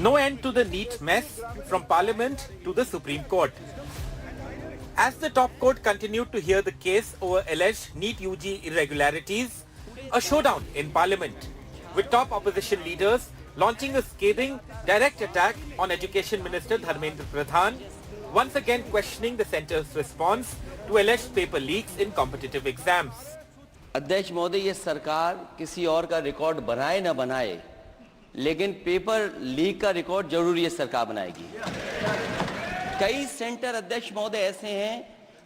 No end to the NEET mess from Parliament to the Supreme Court. As the top court continued to hear the case over alleged NEET UG irregularities, a showdown in Parliament, with top opposition leaders launching a scathing direct attack on Education Minister Dharmendra Pradhan, once again questioning the centre's response to alleged paper leaks in competitive exams. अध्यक्ष महोदय, ये सरकार किसी और का record बनाए न बनाए, लेकिन पेपर लीक का रिकॉर्ड जरूर ये सरकार बनाएगी। कई सेंटर अध्यक्ष महोदय ऐसे हैं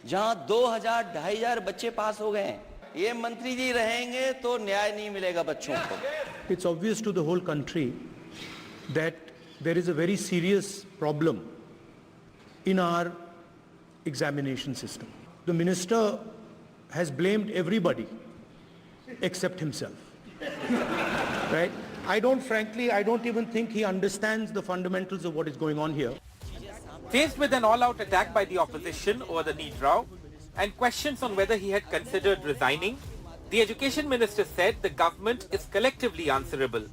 जहां 2000-2500 बच्चे पास हो गए हैं। ये मंत्री जी रहेंगे तो न्याय नहीं मिलेगा बच्चों को। It's obvious to the whole country that there is a very serious problem in our examination system. The minister has blamed everybody except himself. Right? I don't even think he understands the fundamentals of what is going on here. Faced with an all-out attack by the opposition over the NEET row and questions on whether he had considered resigning, the Education Minister said the government is collectively answerable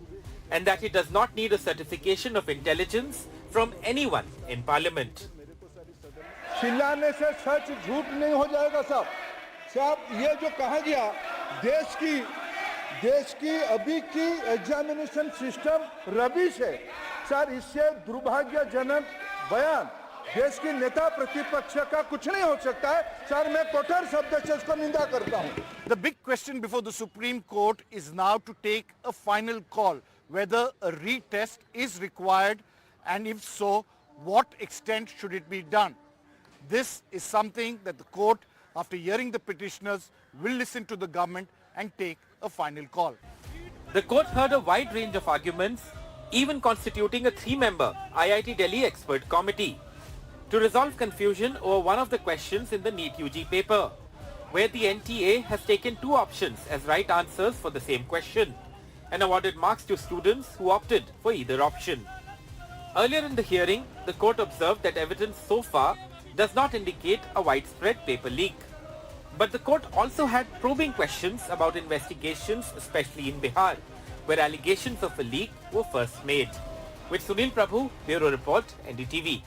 and that it does not need a certification of intelligence from anyone in Parliament. चिल्लाने से सच झूठ नहीं हो जाएगा साहब। ये जो कहा गया देश की अभी की एग्जामिनेशन सिस्टम रबिश है सर, इससे दुर्भाग्यजनक बयान देश की नेता प्रतिपक्ष का कुछ नहीं हो सकता है सर। मैं कठोर शब्द से इसको निंदा करता हूं। The big question before the Supreme Court is now to take a final call whether a retest is required, and if so, what extent should it be done. This is something that the court, after hearing the petitioners, will listen to the government and take a final call. The court heard a wide range of arguments, even constituting a 3-member IIT Delhi expert committee to resolve confusion over one of the questions in the NEET UG paper, where the NTA has taken 2 options as right answers for the same question and awarded marks to students who opted for either option. Earlier in the hearing, the court observed that evidence so far does not indicate a widespread paper leak. But the court also had probing questions about investigations, especially in Bihar, where allegations of a leak were first made. With Sunil Prabhu, Bureau Report, NDTV.